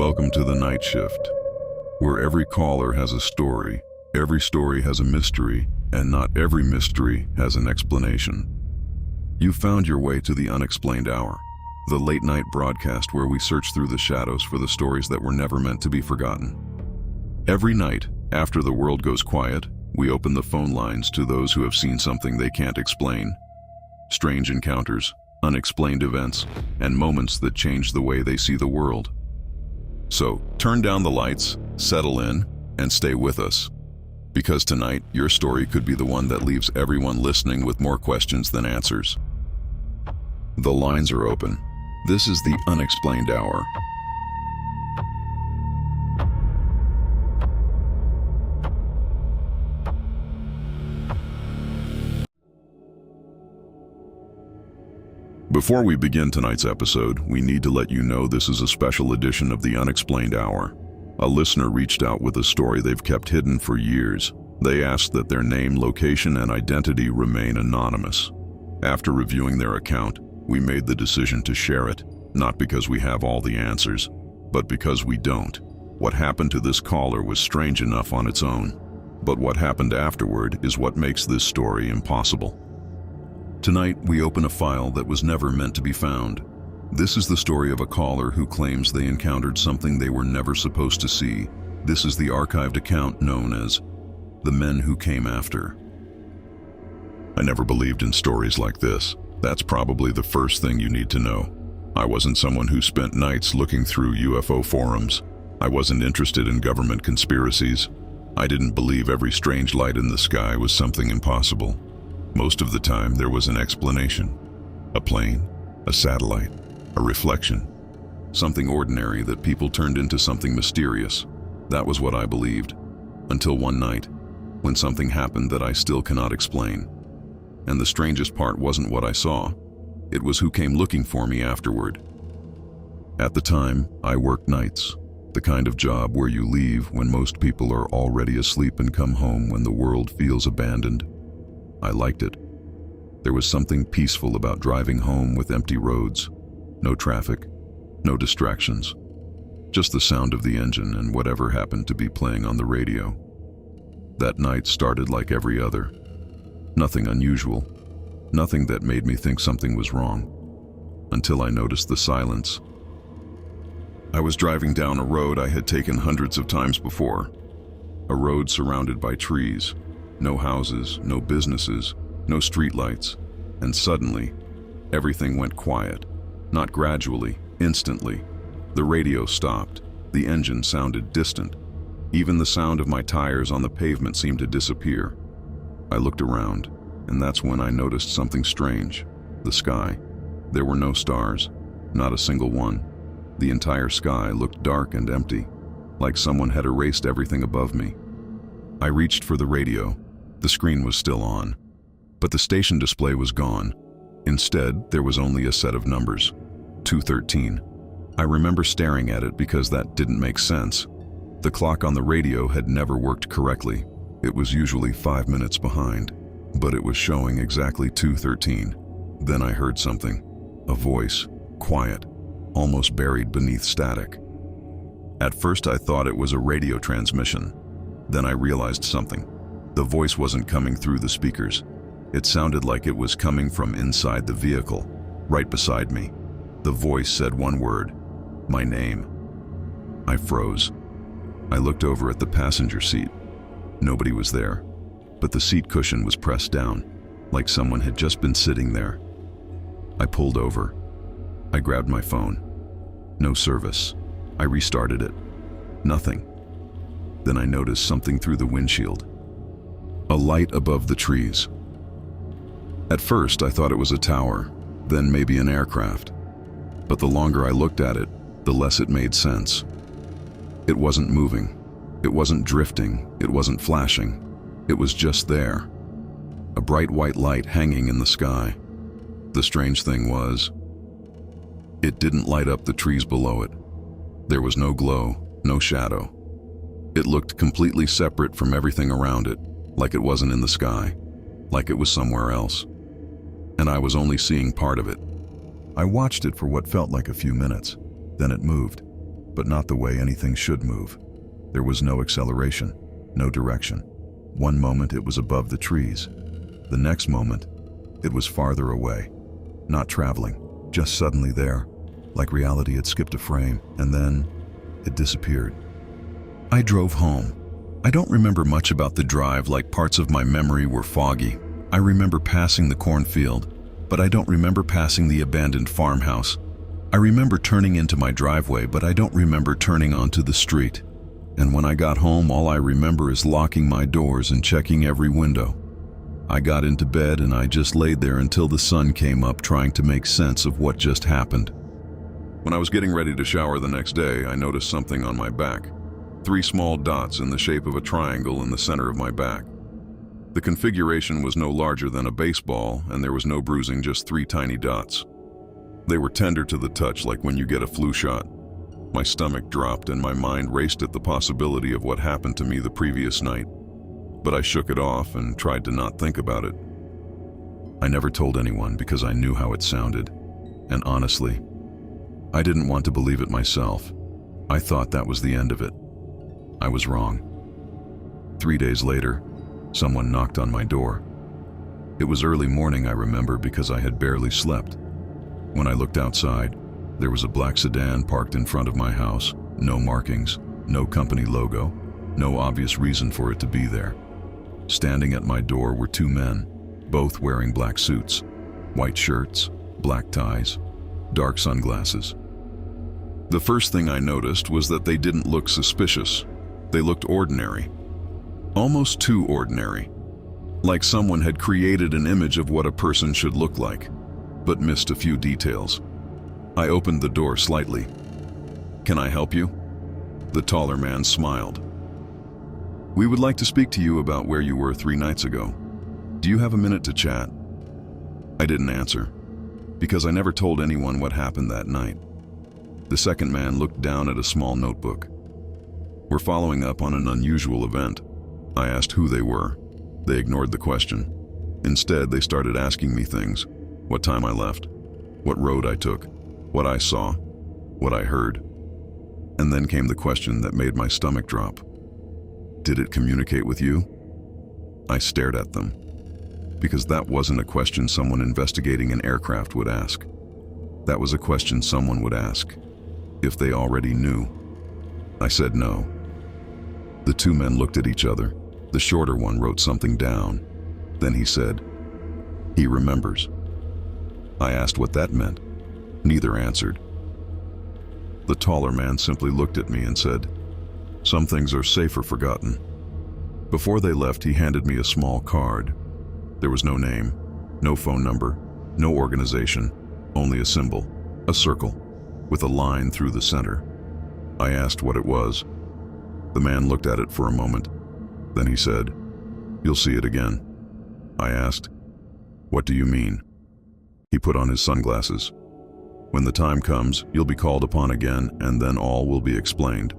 Welcome to the night shift, where every caller has a story, every story has a mystery, and not every mystery has an explanation. You found your way to the Unexplained Hour, the late-night broadcast where we search through the shadows for the stories that were never meant to be forgotten. Every night, after the world goes quiet, we open the phone lines to those who have seen something they can't explain. Strange encounters, unexplained events, and moments that change the way they see the world. So, turn down the lights, settle in, and stay with us. Because tonight, your story could be the one that leaves everyone listening with more questions than answers. The lines are open. This is the Unexplained Hour. Before we begin tonight's episode, we need to let you know this is a special edition of the Unexplained Hour. A listener reached out with a story they've kept hidden for years. They asked that their name, location, and identity remain anonymous. After reviewing their account, we made the decision to share it, not because we have all the answers, but because we don't. What happened to this caller was strange enough on its own, but what happened afterward is what makes this story impossible. Tonight, we open a file that was never meant to be found. This is the story of a caller who claims they encountered something they were never supposed to see. This is the archived account known as The Men Who Came After. I never believed in stories like this. That's probably the first thing you need to know. I wasn't someone who spent nights looking through UFO forums. I wasn't interested in government conspiracies. I didn't believe every strange light in the sky was something impossible. Most of the time, there was an explanation. A plane, a satellite, a reflection. Something ordinary that people turned into something mysterious. That was what I believed. Until one night, when something happened that I still cannot explain. And the strangest part wasn't what I saw. It was who came looking for me afterward. At the time, I worked nights. The kind of job where you leave when most people are already asleep and come home when the world feels abandoned. I liked it. There was something peaceful about driving home with empty roads, no traffic, no distractions, just the sound of the engine and whatever happened to be playing on the radio. That night started like every other. Nothing unusual, nothing that made me think something was wrong, until I noticed the silence. I was driving down a road I had taken hundreds of times before, a road surrounded by trees. No houses, no businesses, no streetlights, and suddenly, everything went quiet. Not gradually, instantly. The radio stopped. The engine sounded distant. Even the sound of my tires on the pavement seemed to disappear. I looked around, and that's when I noticed something strange. The sky. There were no stars, not a single one. The entire sky looked dark and empty, like someone had erased everything above me. I reached for the radio. The screen was still on, but the station display was gone. Instead, there was only a set of numbers, 213. I remember staring at it because that didn't make sense. The clock on the radio had never worked correctly. It was usually 5 minutes behind, but it was showing exactly 213. Then I heard something, a voice, quiet, almost buried beneath static. At first I thought it was a radio transmission. Then I realized something. The voice wasn't coming through the speakers. It sounded like it was coming from inside the vehicle, right beside me. The voice said one word, my name. I froze. I looked over at the passenger seat. Nobody was there, but the seat cushion was pressed down, like someone had just been sitting there. I pulled over. I grabbed my phone. No service. I restarted it. Nothing. Then I noticed something through the windshield. A light above the trees. At first, I thought it was a tower, then maybe an aircraft. But the longer I looked at it, the less it made sense. It wasn't moving. It wasn't drifting. It wasn't flashing. It was just there. A bright white light hanging in the sky. The strange thing was, it didn't light up the trees below it. There was no glow, no shadow. It looked completely separate from everything around it. Like it wasn't in the sky, like it was somewhere else. And I was only seeing part of it. I watched it for what felt like a few minutes. Then it moved. but not the way anything should move. There was no acceleration, no direction. One moment it was above the trees. The next moment, it was farther away. Not traveling, just suddenly there, like reality had skipped a frame, and then it disappeared. I drove home. I don't remember much about the drive, like parts of my memory were foggy. I remember passing the cornfield, but I don't remember passing the abandoned farmhouse. I remember turning into my driveway, but I don't remember turning onto the street. And when I got home, all I remember is locking my doors and checking every window. I got into bed and I just laid there until the sun came up, trying to make sense of what just happened. When I was getting ready to shower the next day, I noticed something on my back. 3 small dots in the shape of a triangle in the center of my back. The configuration was no larger than a baseball, and there was no bruising, just 3 tiny dots. They were tender to the touch, like when you get a flu shot. My stomach dropped and my mind raced at the possibility of what happened to me the previous night. But I shook it off and tried to not think about it. I never told anyone because I knew how it sounded. And honestly, I didn't want to believe it myself. I thought that was the end of it. I was wrong. 3 days later, someone knocked on my door. It was early morning, I remember, because I had barely slept. When I looked outside, there was a black sedan parked in front of my house. No markings, no company logo, no obvious reason for it to be there. Standing at my door were 2 men, both wearing black suits, white shirts, black ties, dark sunglasses. The first thing I noticed was that they didn't look suspicious. They looked ordinary. Almost too ordinary. Like someone had created an image of what a person should look like, but missed a few details. I opened the door slightly. "Can I help you?" The taller man smiled. "We would like to speak to you about where you were 3 nights ago. Do you have a minute to chat?" I didn't answer, because I never told anyone what happened that night. The second man looked down at a small notebook. "We're following up on an unusual event." I asked who they were. They ignored the question. Instead, they started asking me things. What time I left, what road I took, what I saw, what I heard. And then came the question that made my stomach drop. "Did it communicate with you?" I stared at them, because that wasn't a question someone investigating an aircraft would ask. That was a question someone would ask if they already knew. I said no. The 2 men looked at each other. The shorter one wrote something down. Then he said, "He remembers." I asked what that meant. Neither answered. The taller man simply looked at me and said, "Some things are safer forgotten." Before they left, he handed me a small card. There was no name, no phone number, no organization, only a symbol, a circle, with a line through the center. I asked what it was. The man looked at it for a moment. Then he said, "You'll see it again." I asked, "What do you mean?" He put on his sunglasses. "When the time comes, you'll be called upon again, and then all will be explained."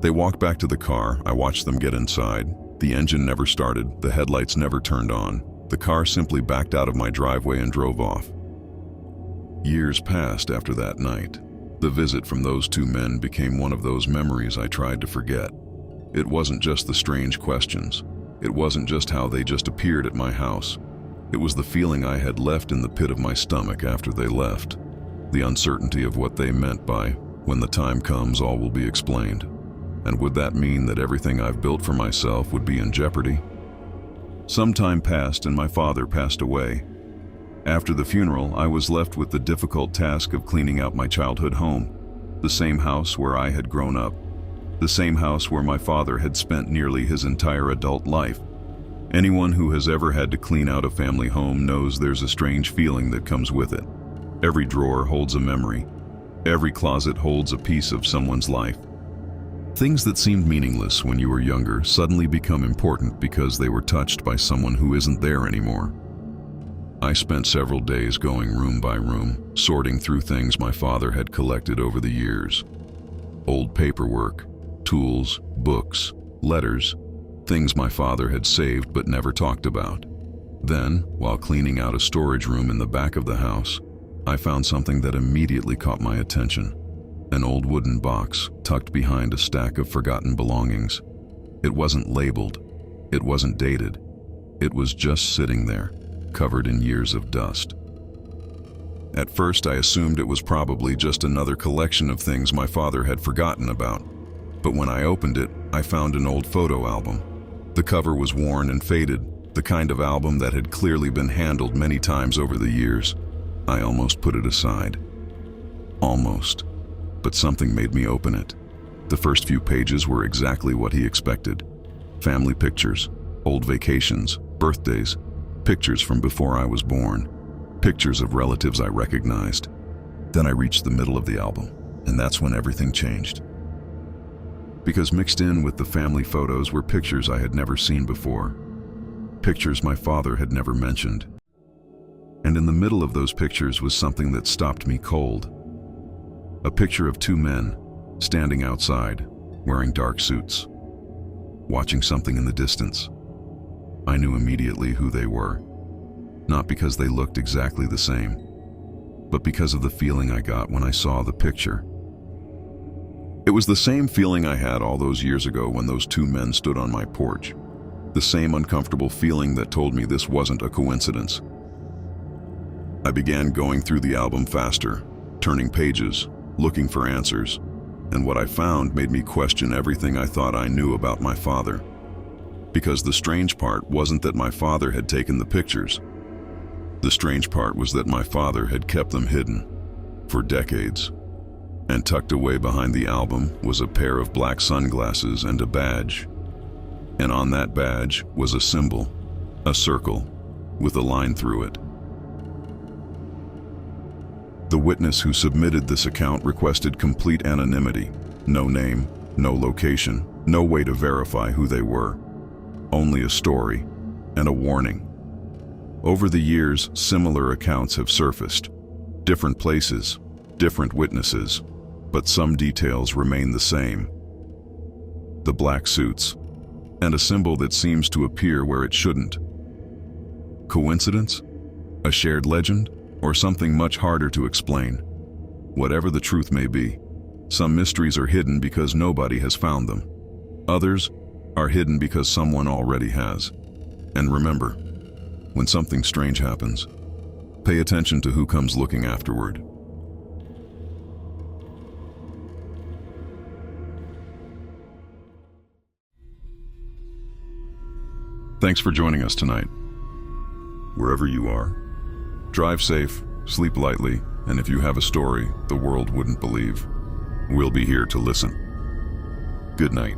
They walked back to the car. I watched them get inside. The engine never started. The headlights never turned on. The car simply backed out of my driveway and drove off. Years passed after that night. The visit from those 2 men became one of those memories I tried to forget. It wasn't just the strange questions. It wasn't just how they just appeared at my house. It was the feeling I had left in the pit of my stomach after they left. The uncertainty of what they meant by, "When the time comes, all will be explained." And would that mean that everything I've built for myself would be in jeopardy? Some time passed and my father passed away. After the funeral, I was left with the difficult task of cleaning out my childhood home, the same house where I had grown up, the same house where my father had spent nearly his entire adult life. Anyone who has ever had to clean out a family home knows there's a strange feeling that comes with it. Every drawer holds a memory. Every closet holds a piece of someone's life. Things that seemed meaningless when you were younger suddenly become important because they were touched by someone who isn't there anymore. I spent several days going room by room, sorting through things my father had collected over the years. Old paperwork, tools, books, letters, things my father had saved but never talked about. Then, while cleaning out a storage room in the back of the house, I found something that immediately caught my attention. An old wooden box tucked behind a stack of forgotten belongings. It wasn't labeled. It wasn't dated. It was just sitting there, covered in years of dust. At first, I assumed it was probably just another collection of things my father had forgotten about. But when I opened it, I found an old photo album. The cover was worn and faded, the kind of album that had clearly been handled many times over the years. I almost put it aside. Almost. But something made me open it. The first few pages were exactly what he expected. Family pictures, old vacations, birthdays, pictures from before I was born, pictures of relatives I recognized. Then I reached the middle of the album, and that's when everything changed. Because mixed in with the family photos were pictures I had never seen before, pictures my father had never mentioned. And in the middle of those pictures was something that stopped me cold. A picture of two men standing outside, wearing dark suits, watching something in the distance. I knew immediately who they were, not because they looked exactly the same, but because of the feeling I got when I saw the picture. It was the same feeling I had all those years ago when those two men stood on my porch, the same uncomfortable feeling that told me this wasn't a coincidence. I began going through the album faster, turning pages, looking for answers, and what I found made me question everything I thought I knew about my father. Because the strange part wasn't that my father had taken the pictures. The strange part was that my father had kept them hidden for decades. And tucked away behind the album was a pair of black sunglasses and a badge. And on that badge was a symbol, a circle, with a line through it. The witness who submitted this account requested complete anonymity. No name, no location, no way to verify who they were. Only a story and a warning. Over the years, similar accounts have surfaced. Different places, different witnesses, but some details remain the same. The black suits, and a symbol that seems to appear where it shouldn't. Coincidence? A shared legend? Or something much harder to explain? Whatever the truth may be, some mysteries are hidden because nobody has found them. Others are hidden because someone already has. And remember, when something strange happens, pay attention to who comes looking afterward. Thanks for joining us tonight. Wherever you are, drive safe, sleep lightly, and if you have a story the world wouldn't believe, we'll be here to listen. Good night.